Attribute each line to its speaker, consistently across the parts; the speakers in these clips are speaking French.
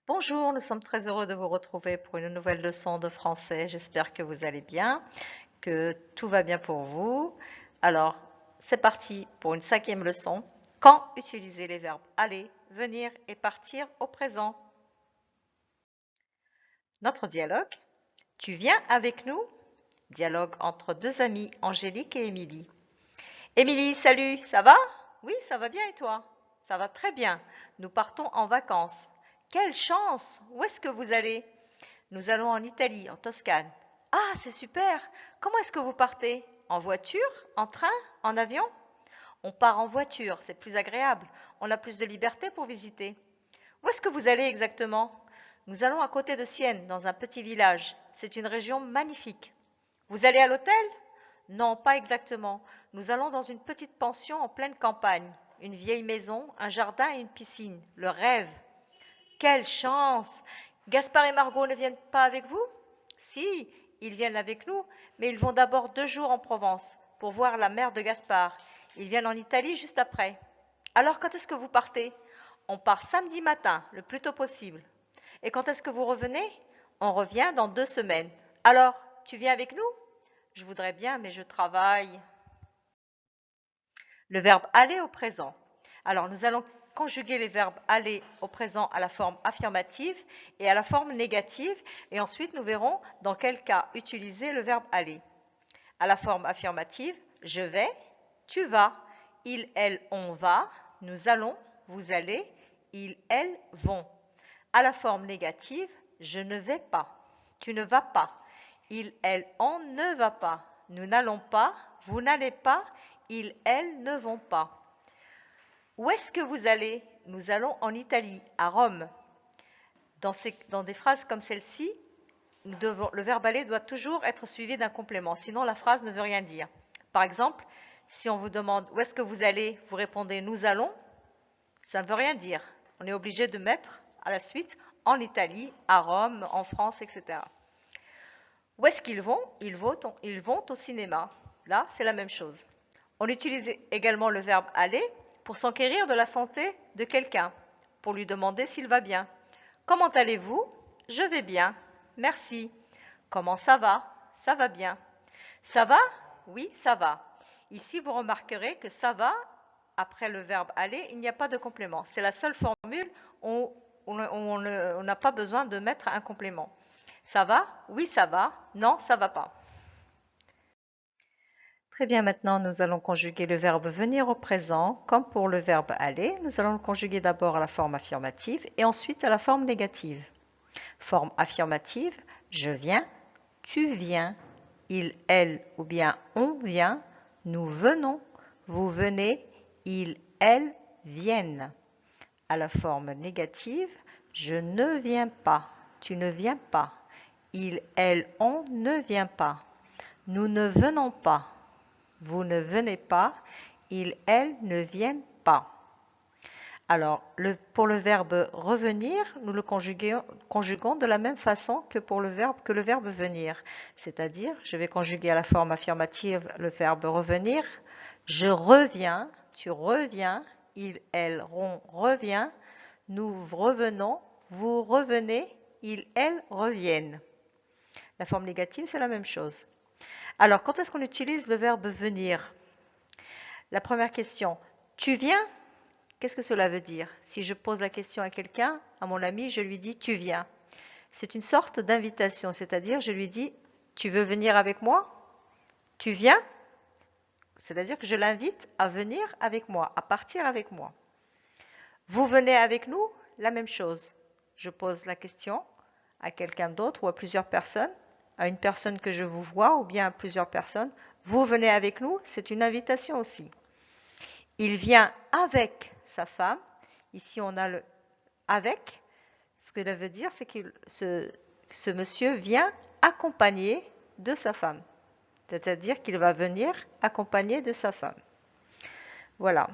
Speaker 1: Bonjour, nous sommes très heureux de vous retrouver pour une nouvelle leçon de français. J'espère que vous allez bien, que tout va bien pour vous. Alors, c'est parti pour une 5e leçon. Quand utiliser les verbes aller, venir et partir au présent? Notre dialogue. Tu viens avec nous? Dialogue entre deux amies, Angélique et Émilie. Émilie, salut, ça va? Oui, ça va bien et toi? Ça va très bien. Nous partons en vacances. Quelle chance! Où est-ce que vous allez? Nous allons en Italie, en Toscane. Ah, c'est super! Comment est-ce que vous partez? En voiture? En train? En avion? On part en voiture, c'est plus agréable. On a plus de liberté pour visiter. Où est-ce que vous allez exactement? Nous allons à côté de Sienne, dans un petit village. C'est une région magnifique. Vous allez à l'hôtel? Non, pas exactement. Nous allons dans une petite pension en pleine campagne. Une vieille maison, un jardin et une piscine. Le rêve. Quelle chance! Gaspard et Margot ne viennent pas avec vous? Si, ils viennent avec nous, mais ils vont d'abord 2 jours en Provence pour voir la mère de Gaspard. Ils viennent en Italie juste après. Alors quand est-ce que vous partez? On part samedi matin, le plus tôt possible. Et quand est-ce que vous revenez? On revient dans 2 semaines. Alors, tu viens avec nous? Je voudrais bien, mais je travaille. Le verbe aller au présent. Alors, nous allons conjuguer les verbes aller au présent à la forme affirmative et à la forme négative, et ensuite nous verrons dans quel cas utiliser le verbe aller. À la forme affirmative, je vais, tu vas, il, elle, on va, nous allons, vous allez, ils, elles vont. À la forme négative, je ne vais pas, tu ne vas pas, il, elle, on ne va pas, nous n'allons pas, vous n'allez pas, ils, elles ne vont pas. Où est-ce que vous allez? Nous allons en Italie, à Rome. Dans des phrases comme celle-ci, le verbe aller doit toujours être suivi d'un complément, sinon la phrase ne veut rien dire. Par exemple, si on vous demande où est-ce que vous allez, vous répondez nous allons, ça ne veut rien dire. On est obligé de mettre à la suite en Italie, à Rome, en France, etc. Où est-ce qu'ils vont? Ils vont au cinéma. Là, c'est la même chose. On utilise également le verbe aller pour s'enquérir de la santé de quelqu'un, pour lui demander s'il va bien. Comment allez-vous? Je vais bien, merci. Comment ça va? Ça va bien. Ça va? Oui, ça va. Ici, vous remarquerez que ça va, après le verbe aller, il n'y a pas de complément. C'est la seule formule où on n'a pas besoin de mettre un complément. Ça va? Oui, ça va. Non, ça va pas. Très bien, maintenant nous allons conjuguer le verbe venir au présent. Comme pour le verbe aller, nous allons le conjuguer d'abord à la forme affirmative et ensuite à la forme négative. Forme affirmative, je viens, tu viens, il, elle ou bien on vient, nous venons, vous venez, il, elle viennent. À la forme négative, je ne viens pas, tu ne viens pas, il, elle, on ne vient pas, nous ne venons pas, vous ne venez pas, ils, elles ne viennent pas. Alors, pour le verbe revenir, nous le conjuguons de la même façon que pour le verbe venir. C'est-à-dire, je vais conjuguer à la forme affirmative le verbe revenir. Je reviens, tu reviens, il, elle, on revient, nous revenons, vous revenez, ils, elles reviennent. La forme négative, c'est la même chose. Alors, quand est-ce qu'on utilise le verbe venir? La première question, tu viens? Qu'est-ce que cela veut dire? Si je pose la question à quelqu'un, à mon ami, je lui dis tu viens. C'est une sorte d'invitation, c'est-à-dire je lui dis tu veux venir avec moi? Tu viens? C'est-à-dire que je l'invite à venir avec moi, à partir avec moi. Vous venez avec nous? La même chose. Je pose la question à quelqu'un d'autre ou à plusieurs personnes, à une personne que je vous vois ou bien à plusieurs personnes. Vous venez avec nous? C'est une invitation aussi. Il vient avec sa femme. Ici, on a le avec. Ce que ça veut dire, c'est que ce monsieur vient accompagné de sa femme. C'est-à-dire qu'il va venir accompagné de sa femme. Voilà.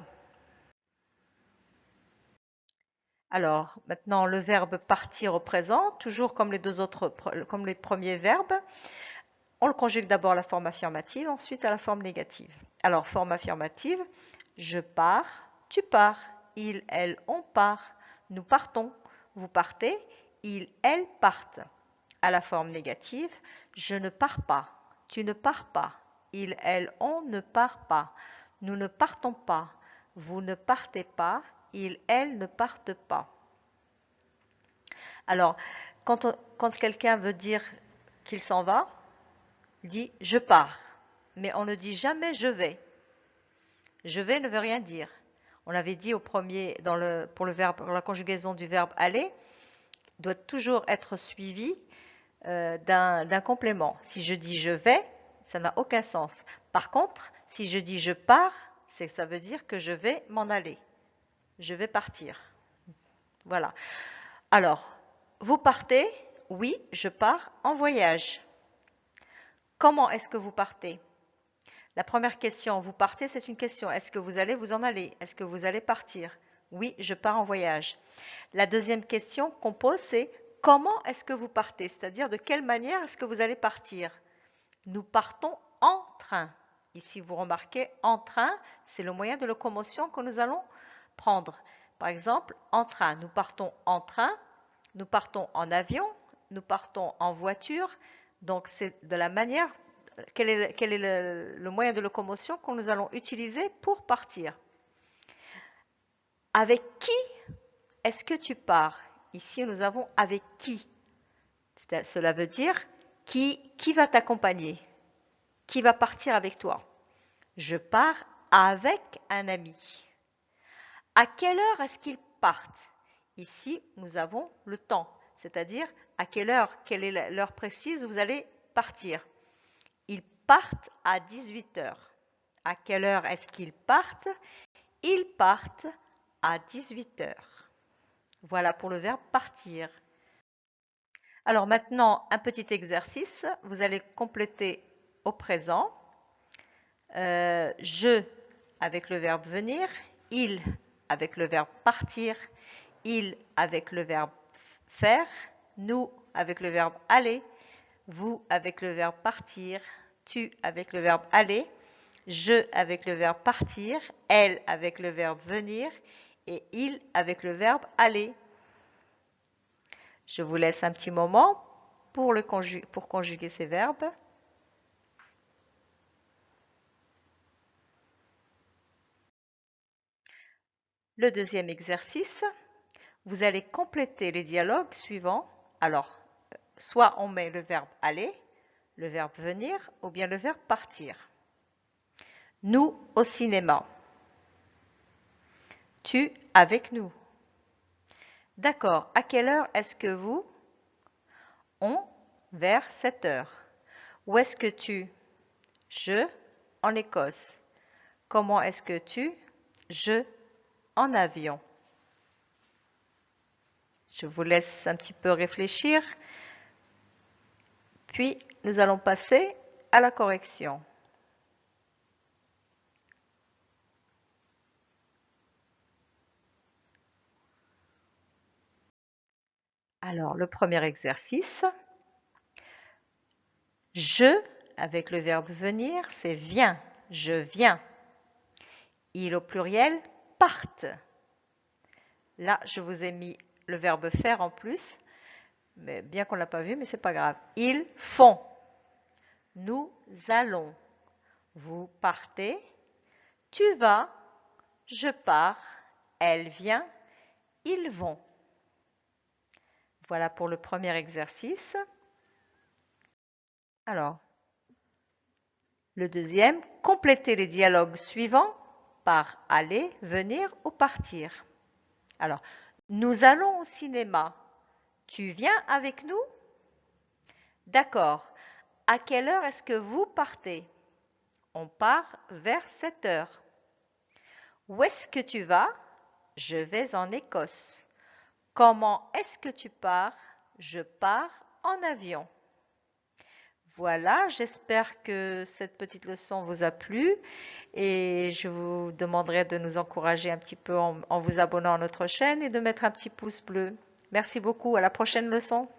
Speaker 1: Alors, maintenant, le verbe partir au présent, toujours comme comme les premiers verbes. On le conjugue d'abord à la forme affirmative, ensuite à la forme négative. Alors, forme affirmative, je pars, tu pars, il, elle, on part, nous partons, vous partez, ils, elles partent. À la forme négative, je ne pars pas, tu ne pars pas, ils, elles, on ne part pas, nous ne partons pas, vous ne partez pas, ils, elles ne partent pas. Alors, quand quelqu'un veut dire qu'il s'en va, il dit je pars, mais on ne dit jamais je vais. Je vais ne veut rien dire. On l'avait dit au premier, pour la conjugaison du verbe aller, doit toujours être suivi d'un complément. Si je dis je vais, ça n'a aucun sens. Par contre, si je dis je pars, ça veut dire que je vais m'en aller. Je vais partir. Voilà. Alors, vous partez? Oui, je pars en voyage. Comment est-ce que vous partez? La première question, vous partez, c'est une question. Est-ce que vous allez vous en aller? Est-ce que vous allez partir? Oui, je pars en voyage. La deuxième question qu'on pose, c'est comment est-ce que vous partez? C'est-à-dire de quelle manière est-ce que vous allez partir? Nous partons en train. Ici, vous remarquez, en train, c'est le moyen de locomotion que nous allons prendre. Par exemple, en train, nous partons en train, nous partons en avion, nous partons en voiture. Donc, c'est de la manière, quel est le moyen de locomotion que nous allons utiliser pour partir. Avec qui est-ce que tu pars? Ici, nous avons avec qui. Cela veut dire qui va t'accompagner? Qui va partir avec toi? Je pars avec un ami. À quelle heure est-ce qu'ils partent? Ici, nous avons le temps, c'est-à-dire à quelle heure, quelle est l'heure précise où vous allez partir. Ils partent à 18 heures. À quelle heure est-ce qu'ils partent? Ils partent à 18 heures. Voilà pour le verbe partir. Alors maintenant, un petit exercice. Vous allez compléter au présent. Je avec le verbe venir, il avec le verbe partir, il avec le verbe faire, nous avec le verbe aller, vous avec le verbe partir, tu avec le verbe aller, je avec le verbe partir, elle avec le verbe venir et il avec le verbe aller. Je vous laisse un petit moment pour conjuguer ces verbes. Le deuxième exercice, vous allez compléter les dialogues suivants. Alors, soit on met le verbe aller, le verbe venir ou bien le verbe partir. Nous au cinéma. Tu avec nous. D'accord, à quelle heure est-ce que vous? On vers 7 heures. Où est-ce que tu? Je en Écosse. Comment est-ce que tu? Je en avion. Je vous laisse un petit peu réfléchir, puis nous allons passer à la correction. Alors, le premier exercice, je avec le verbe venir, c'est viens, je viens. Il au pluriel, partent. Là, je vous ai mis le verbe faire en plus, mais bien qu'on ne l'a pas vu, mais c'est pas grave. Ils font. Nous allons. Vous partez. Tu vas. Je pars. Elle vient. Ils vont. Voilà pour le premier exercice. Alors, le deuxième, complétez les dialogues suivants par aller, venir ou partir. Alors, nous allons au cinéma. Tu viens avec nous? D'accord. À quelle heure est-ce que vous partez? On part vers 7 heures. Où est-ce que tu vas? Je vais en Écosse. Comment est-ce que tu pars? Je pars en avion. Voilà, j'espère que cette petite leçon vous a plu et je vous demanderai de nous encourager un petit peu en vous abonnant à notre chaîne et de mettre un petit pouce bleu. Merci beaucoup, à la prochaine leçon.